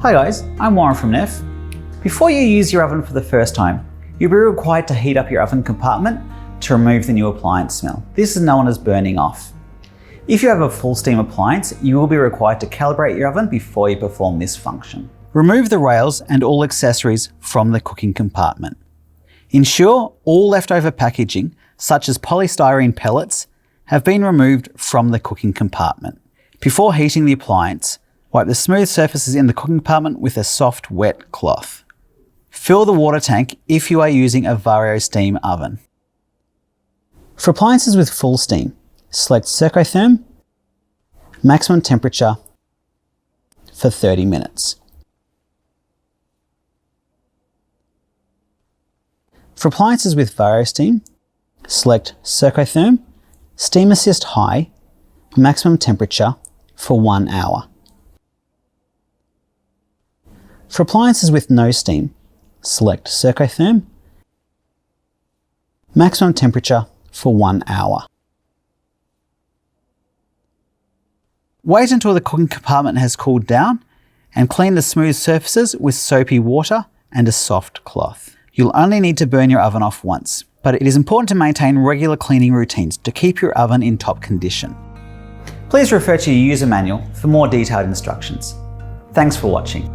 Hi guys, I'm Warren from NEFF. Before you use your oven for the first time, you'll be required to heat up your oven compartment to remove the new appliance smell. This is known as burning off. If you have a FullSteam appliance, you will be required to calibrate your oven before you perform this function. Remove the rails and all accessories from the cooking compartment. Ensure all leftover packaging, such as polystyrene pellets, have been removed from the cooking compartment. Before heating the appliance, wipe the smooth surfaces in the cooking compartment with a soft, wet cloth. Fill the water tank if you are using a VarioSteam oven. For appliances with FullSteam, select Circotherm, maximum temperature for 30 minutes. For appliances with VarioSteam, select Circotherm, Steam Assist High, maximum temperature for 1 hour. For appliances with no steam, select Circotherm, maximum temperature for 1 hour. Wait until the cooking compartment has cooled down and clean the smooth surfaces with soapy water and a soft cloth. You'll only need to burn your oven off once, but it is important to maintain regular cleaning routines to keep your oven in top condition. Please refer to your user manual for more detailed instructions. Thanks for watching.